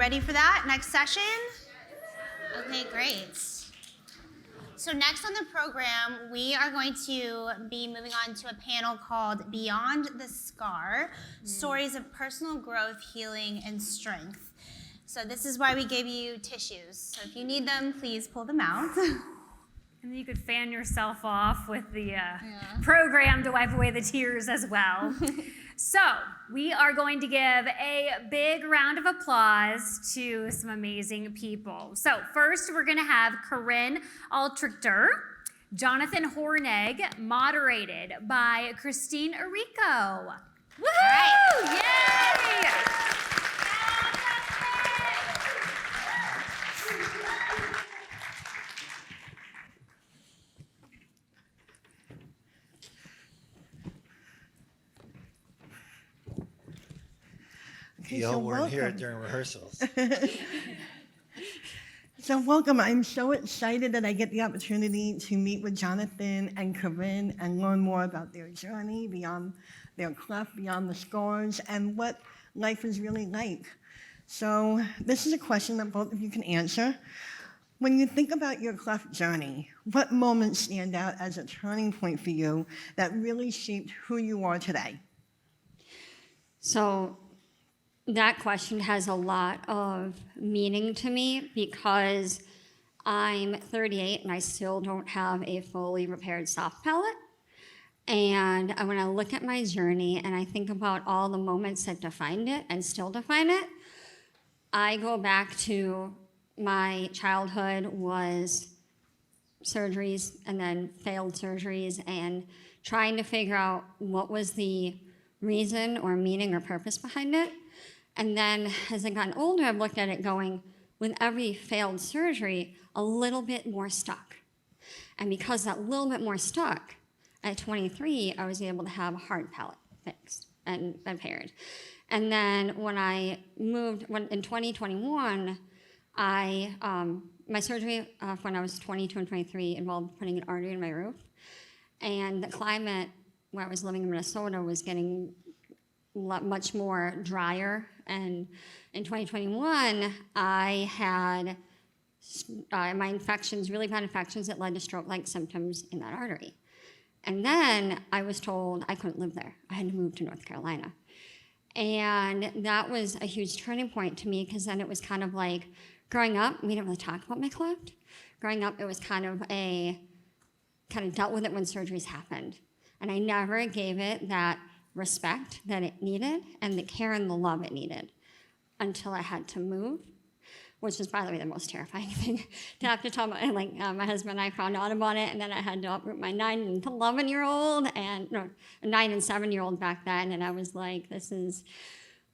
ready for that? Next session? Okay, great. So next on the program, we are going to be moving on to a panel called Beyond the Scar, Stories of Personal Growth, Healing, and Strength. So this is why we gave you tissues. So if you need them, please pull them out. And then you could fan yourself off with the program to wipe away the tears as well. So we are going to give a big round of applause to some amazing people. So first, we're going to have Corinne Altrichter, Jonathan Hornig, moderated by Christine Errico. Woohoo! Right. Yay! Y'all weren't here during rehearsals. So welcome. I'm so excited that I get the opportunity to meet with Jonathan and Corinne and learn more about their journey beyond their cleft, beyond the scars, and what life is really like. So this is a question that both of you can answer. When you think about your cleft journey, what moments stand out as a turning point for you that really shaped who you are today? So that question has a lot of meaning to me because I'm 38 and I still don't have a fully repaired soft palate. And when I look at my journey and I think about all the moments that defined it and still define it, I go back to my childhood was surgeries and then failed surgeries and trying to figure out what was the reason or meaning or purpose behind it. And then as I've gotten older, I've looked at it going, with every failed surgery, a little bit more stuck. And because that little bit more stuck, at 23, I was able to have a hard palate fixed and repaired. And then when I moved, in 2021, my surgery when I was 22 and 23 involved putting an artery in my roof. And the climate where I was living in Minnesota was getting much more drier. And in 2021, I had my infections, really bad infections that led to stroke-like symptoms in that artery. And then I was told I couldn't live there. I had to move to North Carolina. And that was a huge turning point to me because then it was kind of like, growing up, we didn't really talk about my cleft. Growing up, it was kind of dealt with it when surgeries happened. And I never gave it that respect that it needed and the care and the love it needed until I had to move, which was, by the way, the most terrifying thing to have to tell my husband and I found out about it, and then I had to uproot my 9 and 11-year-old, and no, a 9 and 7-year-old back then, and I was like, this is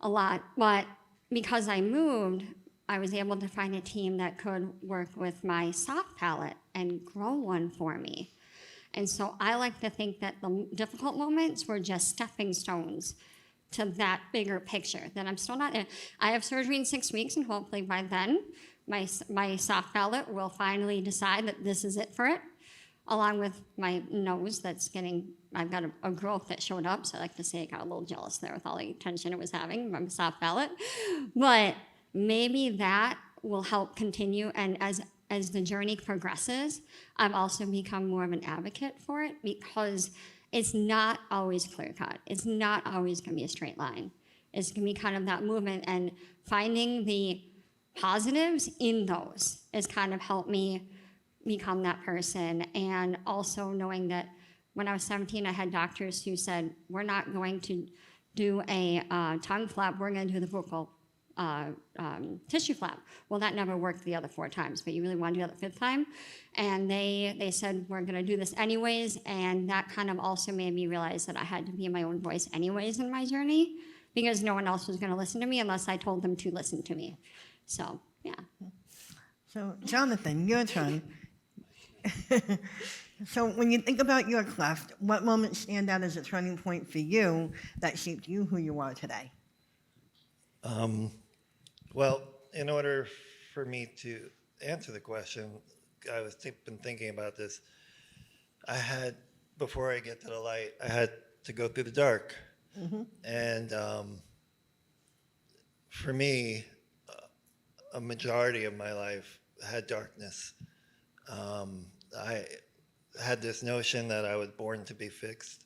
a lot. But because I moved, I was able to find a team that could work with my soft palate and grow one for me. And so I like to think that the difficult moments were just stepping stones to that bigger picture, that I'm still not in. I have surgery in 6 weeks, and hopefully by then, my soft palate will finally decide that this is it for it, along with my nose I've got a growth that showed up, so I like to say I got a little jealous there with all the attention it was having, my soft palate. But maybe that will help continue, and as the journey progresses, I've also become more of an advocate for it because it's not always clear-cut. It's not always going to be a straight line. It's going to be kind of that movement, and finding the positives in those has kind of helped me become that person. And also knowing that when I was 17, I had doctors who said, we're not going to do a tongue flap, we're going to do the vocal tissue flap. Well, that never worked the other 4 times, but you really want to do that the 5th time. And they said, we're going to do this anyways, and that kind of also made me realize that I had to be my own voice anyways in my journey, because no one else was going to listen to me unless I told them to listen to me. So, yeah. So, Jonathan, your turn. So when you think about your cleft, what moments stand out as a turning point for you that shaped you who you are today? Well, in order for me to answer the question, I was been thinking about this. Before I get to the light, I had to go through the dark. Mm-hmm. And for me, a majority of my life had darkness. I had this notion that I was born to be fixed.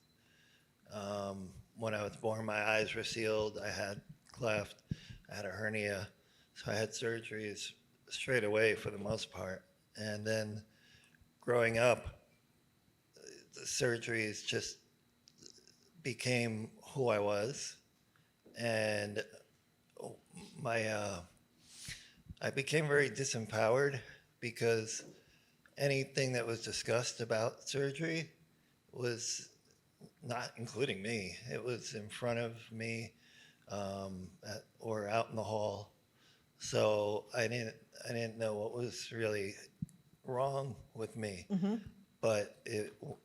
When I was born, my eyes were sealed. I had cleft. I had a hernia. So I had surgeries straight away for the most part. And then growing up, the surgeries just became who I was. And I became very disempowered because anything that was discussed about surgery was not including me. It was in front of me or out in the hall. So I didn't know what was really wrong with me, but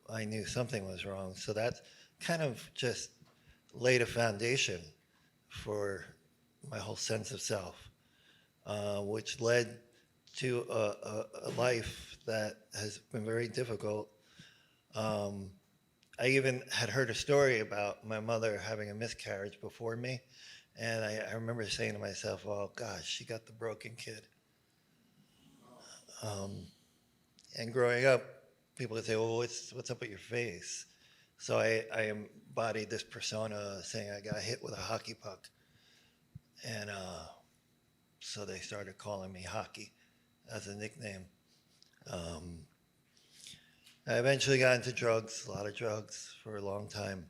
I knew something was wrong. So that kind of just laid a foundation for my whole sense of self, which led to a life that has been very difficult. I even had heard a story about my mother having a miscarriage before me, and I remember saying to myself, oh gosh, she got the broken kid. And growing up, people would say, well, what's up with your face? So I embodied this persona saying I got hit with a hockey puck. And so they started calling me Hockey as a nickname. I eventually got into drugs, a lot of drugs for a long time.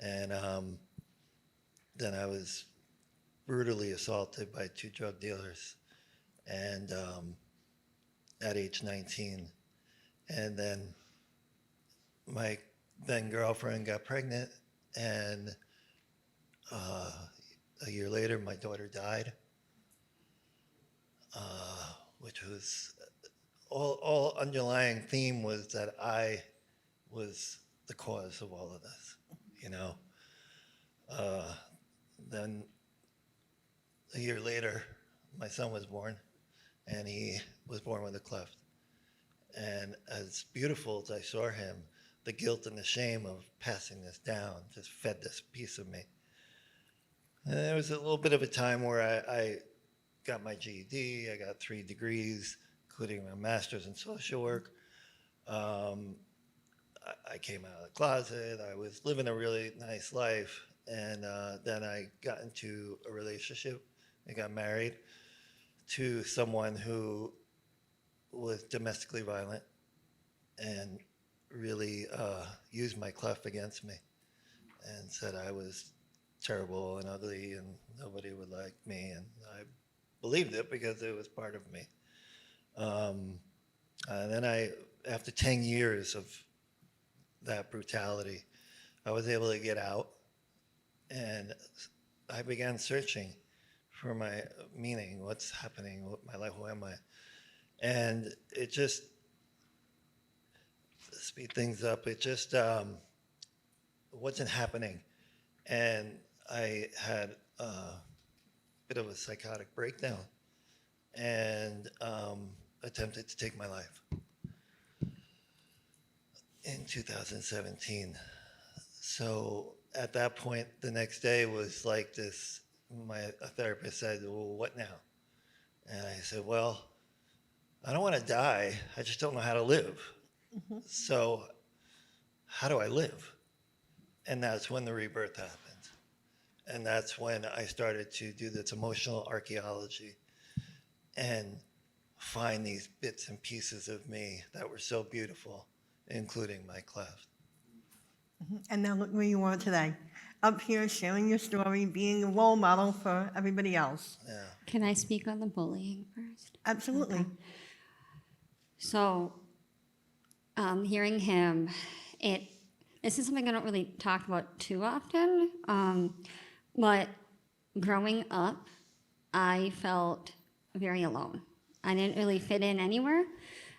And then I was brutally assaulted by 2 drug dealers and at age 19. And then my then girlfriend got pregnant, and a year later my daughter died, which was all underlying theme was that I was the cause of all of this, you know. Then a year later, my son was born, and he was born with a cleft. And as beautiful as I saw him, the guilt and the shame of passing this down just fed this piece of me. And there was a little bit of a time where I got my GED, I got 3 degrees, including my master's in social work. I came out of the closet, I was living a really nice life, and then I got into a relationship. I got married to someone who was domestically violent and really used my cleft against me and said I was terrible and ugly and nobody would like me, and I believed it because it was part of me. Then after 10 years of that brutality, I was able to get out, and I began searching for my meaning, what's happening with my life, who am I? And it just, to speed things up, it just wasn't happening. And I had a bit of a psychotic breakdown and attempted to take my life in 2017. So at that point, the next day was like this, a therapist said, well, what now? And I said, well, I don't want to die, I just don't know how to live. So how do I live? And that's when the rebirth happened. And that's when I started to do this emotional archaeology and find these bits and pieces of me that were so beautiful, including my cleft. And now look where you are today, up here sharing your story, being a role model for everybody else. Yeah. Can I speak on the bullying first? Absolutely. Okay. So, hearing him, this is something I don't really talk about too often, but growing up, I felt very alone. I didn't really fit in anywhere,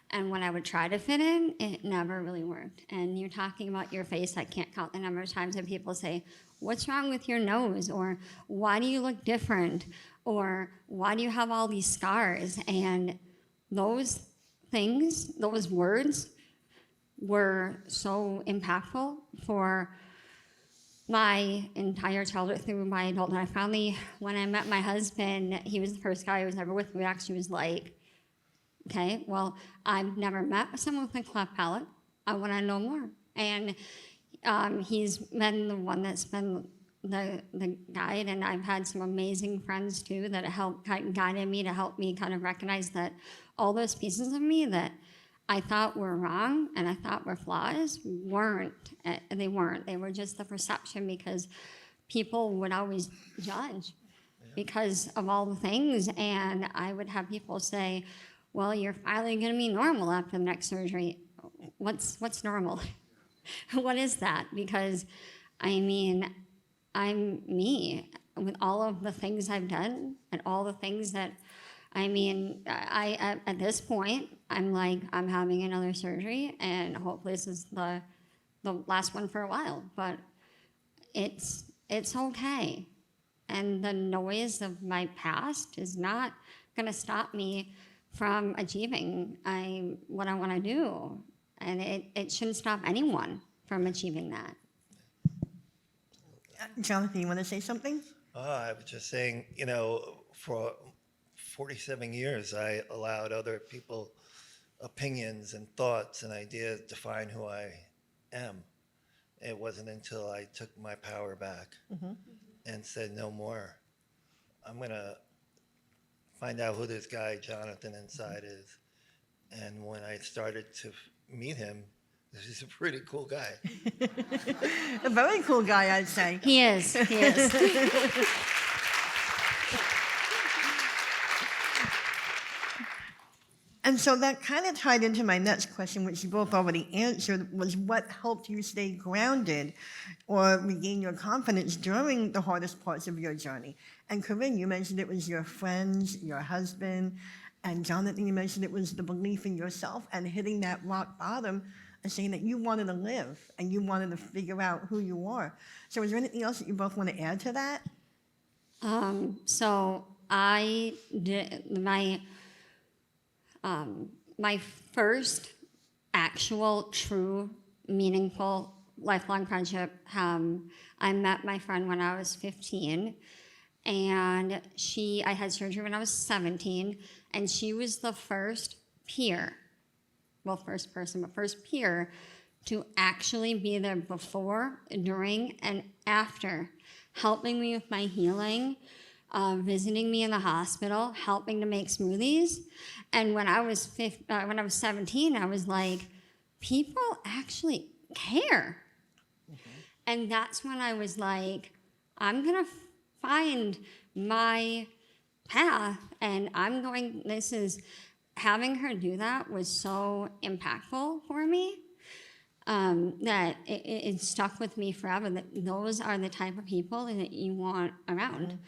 and when I would try to fit in, it never really worked. And you're talking about your face, I can't count the number of times that people say, what's wrong with your nose? Or why do you look different? Or why do you have all these scars? And those things, those words were so impactful for my entire childhood through my adulthood. I finally, when I met my husband, he was the first guy who was ever with me, who actually was like, okay, well, I've never met someone with a cleft palate. I want to know more. And he's been the one that's been the guide, and I've had some amazing friends too that helped guided me to help me kind of recognize that all those pieces of me that I thought were wrong and I thought were flaws weren't. They weren't. They were just the perception, because people would always judge because of all the things. And I would have people say, well, you're finally going to be normal after the next surgery. What's normal? What is that? Because, I mean, I'm me with all of the things I've done and all the things that, I mean, I at this point, I'm like, I'm having another surgery, and hopefully this is the last one for a while. But it's okay, and the noise of my past is not going to stop me from achieving what I want to do, and it shouldn't stop anyone from achieving that. Jonathan, you want to say something? I was just saying, for 47 years, I allowed other people opinions and thoughts and ideas define who I am. It wasn't until I took my power back and said no more. I'm going to find out who this guy Jonathan inside is. And when I started to meet him, he's a pretty cool guy. A very cool guy, I'd say. He is. He is. And so that kind of tied into my next question, which you both already answered, was what helped you stay grounded or regain your confidence during the hardest parts of your journey? And Corinne, you mentioned it was your friends, your husband, and Jonathan, you mentioned it was the belief in yourself and hitting that rock bottom and saying that you wanted to live and you wanted to figure out who you are. So is there anything else that you both want to add to that? So I did my first actual, true, meaningful, lifelong friendship. I met my friend when I was 15, and I had surgery when I was 17, and she was the first peer, well, first person, but first peer to actually be there before, during, and after, helping me with my healing, visiting me in the hospital, helping to make smoothies. And when I was 17, I was like, people actually care. And that's when I was like, I'm gonna find my path, and having her do that was so impactful for me, that it stuck with me forever, that those are the type of people that you want around.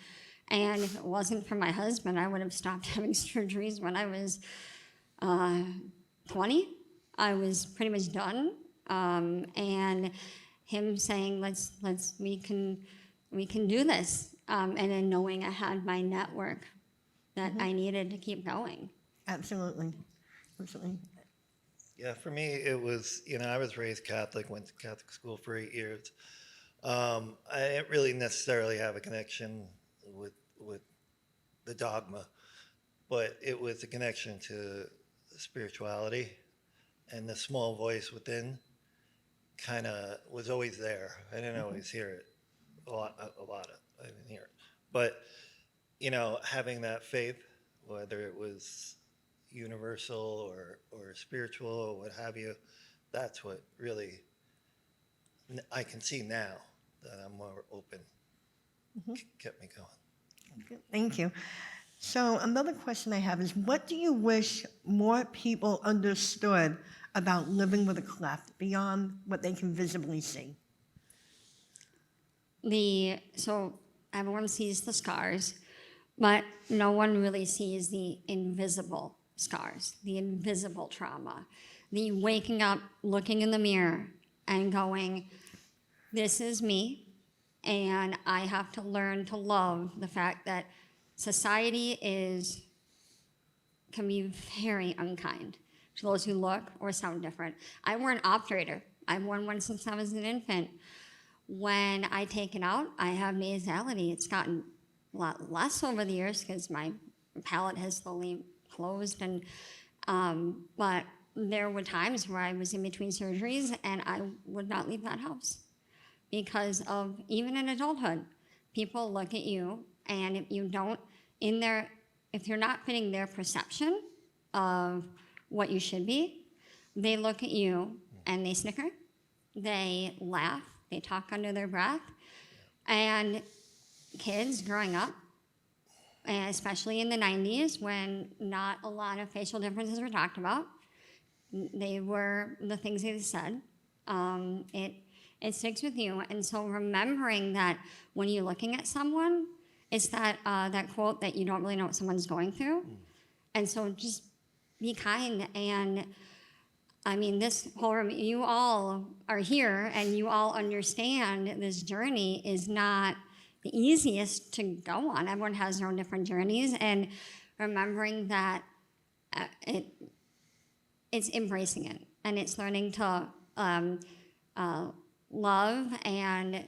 And if it wasn't for my husband, I would have stopped having surgeries when I was 20. I was pretty much done. And him saying, we can do this. And then knowing I had my network that I needed to keep going. Absolutely. Absolutely. Yeah, for me, it was, I was raised Catholic, went to Catholic school for 8 years. I didn't really necessarily have a connection with the dogma, but it was a connection to spirituality, and the small voice within kind of was always there. I didn't always hear it a lot. I didn't hear it, but having that faith, whether it was universal or spiritual or what have you, that's what really I can see now that I'm more open. Kept me going. Good. Thank you. So another question I have is, what do you wish more people understood about living with a cleft beyond what they can visibly see? So everyone sees the scars, but no one really sees the invisible scars, the invisible trauma, the waking up, looking in the mirror and going, this is me, and I have to learn to love the fact that society can be very unkind to those who look or sound different. I wore an operator. I've worn one since I was an infant. When I take it out, I have nasality. It's gotten a lot less over the years because my palate has slowly closed. But there were times where I was in between surgeries and I would not leave that house because of, even in adulthood, people look at you, and if you don't, if you're not fitting their perception of what you should be, they look at you and they snicker, they laugh, they talk under their breath. And kids growing up, and especially in the 90s when not a lot of facial differences were talked about, they were the things they said. It sticks with you. And so remembering that when you're looking at someone, it's that quote that you don't really know what someone's going through. And so just be kind. And I mean, this whole room, you all are here and you all understand this journey is not the easiest to go on. Everyone has their own different journeys. And remembering that it's embracing it. And it's learning to love, and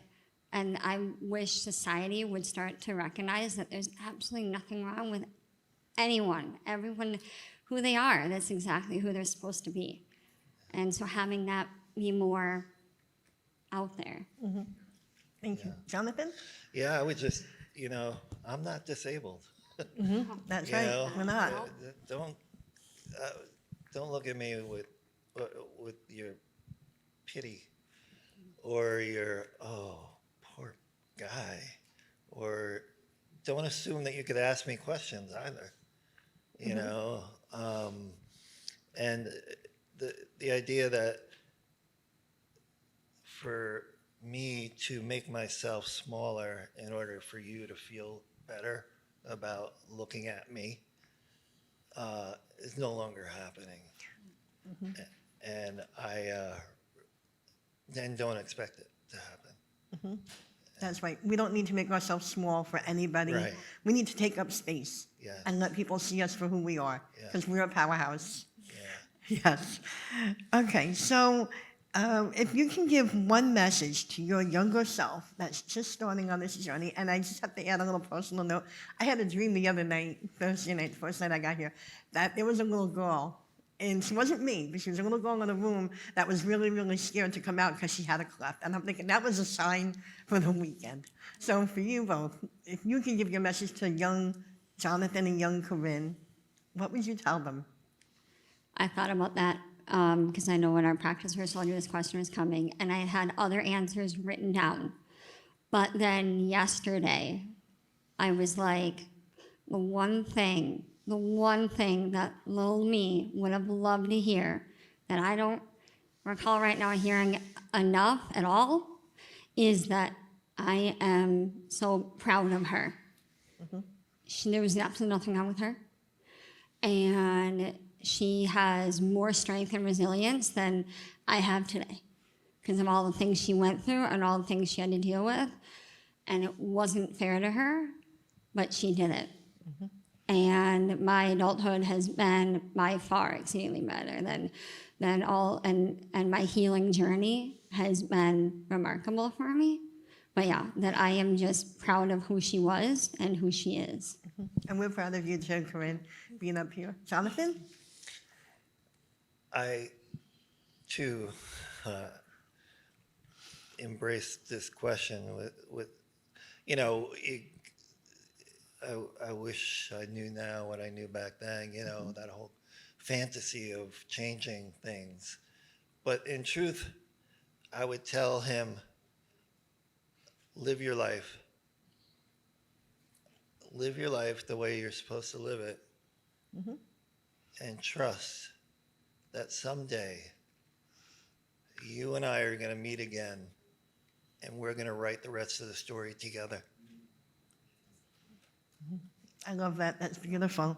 I wish society would start to recognize that there's absolutely nothing wrong with anyone, everyone who they are. That's exactly who they're supposed to be. And so having that be more out there. Mm-hmm. Thank you. Jonathan? Yeah, I would just, I'm not disabled. Mm-hmm. That's You right. know, We're not. Don't look at me with your pity or your, oh, poor guy, or don't assume that you could ask me questions either, you know. And the idea that for me to make myself smaller in order for you to feel better about looking at me is no longer happening. And I then don't expect it to happen. That's right. We don't need to make ourselves small for anybody. Right. We need to take up space Yes. and let people see us for who we are, Yeah. because we're a powerhouse. Yeah. Yes. Okay, so if you can give one message to your younger self that's just starting on this journey, and I just have to add a little personal note. I had a dream the other night, Thursday night, the first night I got here, that there was a little girl, and she wasn't me, but she was a little girl in a room that was really, really scared to come out because she had a cleft. And I'm thinking that was a sign for the weekend. So for you both, if you can give your message to young Jonathan and young Corinne, what would you tell them? I thought about that because I know when our practice rehearsal, I knew this question was coming, and I had other answers written down. But then yesterday, I was like, the one thing that little me would have loved to hear that I don't recall right now hearing enough at all is that I am so proud of her. There was absolutely nothing wrong with her. And she has more strength and resilience than I have today because of all the things she went through and all the things she had to deal with. And it wasn't fair to her, but she did it. And my adulthood has been by far exceedingly better than all, and my healing journey has been remarkable for me. But yeah, that I am just proud of who she was and who she is. And we're proud of you too, Corinne, being up here. Jonathan? I, too, embrace this question with I wish I knew now what I knew back then, that whole fantasy of changing things. But in truth, I would tell him, live your life. Live your life the way you're supposed to live it. And trust that someday you and I are going to meet again, and we're going to write the rest of the story together. I love that. That's beautiful.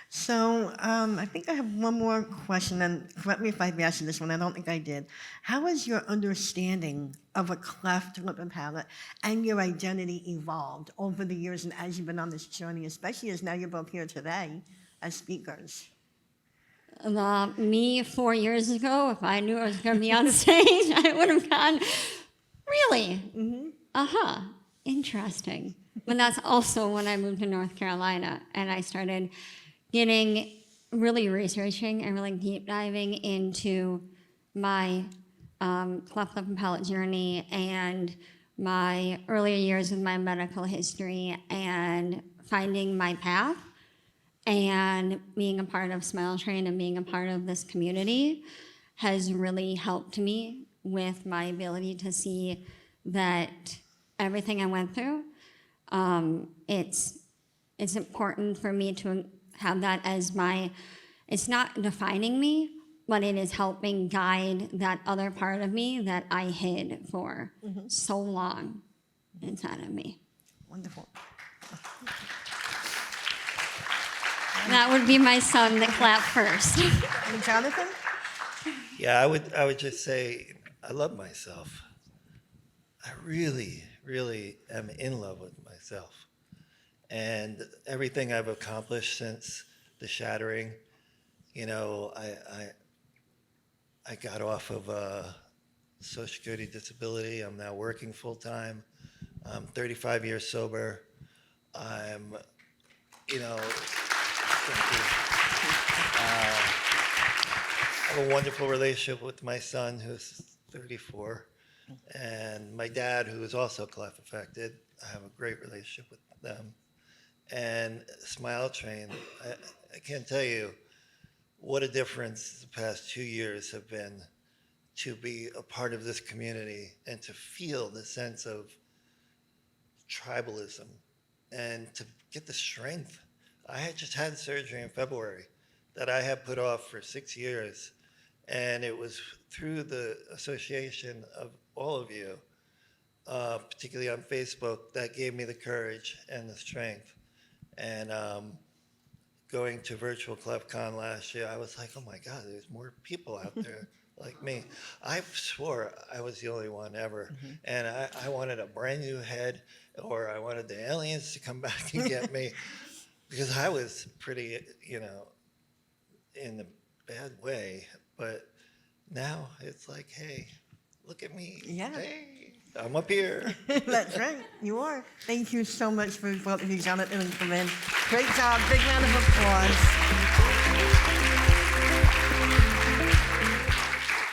So I think I have one more question, and correct me if I've asked you this one. I don't think I did. How has your understanding of a cleft lip and palate and your identity evolved over the years and as you've been on this journey, especially as now you're both here today as speakers? Me 4 years ago, if I knew I was going to be on stage, I would have gone Really? Uh-huh. Interesting. But that's also when I moved to North Carolina and I started really researching and really deep diving into my cleft lip and palate journey and my earlier years with my medical history and finding my path and being a part of Smile Train and being a part of this community has really helped me with my ability to see that everything I went through, it's important for me to have that as it's not defining me, but it is helping guide that other part of me that I hid for so long inside of me. Wonderful. That would be my son that clapped first. And Jonathan? Yeah, I would just say I love myself. I really, really am in love with myself. And everything I've accomplished since the shattering, you know, I got off of Social Security disability. I'm now working full time. I'm 35 years sober. I'm, you know, thank you. I have a wonderful relationship with my son, who's 34, and my dad, who is also cleft affected. I have a great relationship with them. And Smile Train, I can't tell you what a difference the past 2 years have been to be a part of this community and to feel the sense of tribalism and to get the strength. I had just had surgery in February that I had put off for 6 years, and it was through the association of all of you, particularly on Facebook, that gave me the courage and the strength. And going to Virtual CleftCon last year, I was like, oh my God, there's more people out there like me. I swore I was the only one ever. And I wanted a brand new head, or I wanted the aliens to come back and get me, because I was pretty, you know, in a bad way. But now it's like, hey, look at me. Yeah. Hey, I'm up here. That's right. You are. Thank you so much for both of you, Jonathan and Corinne. Great job. Big round of applause.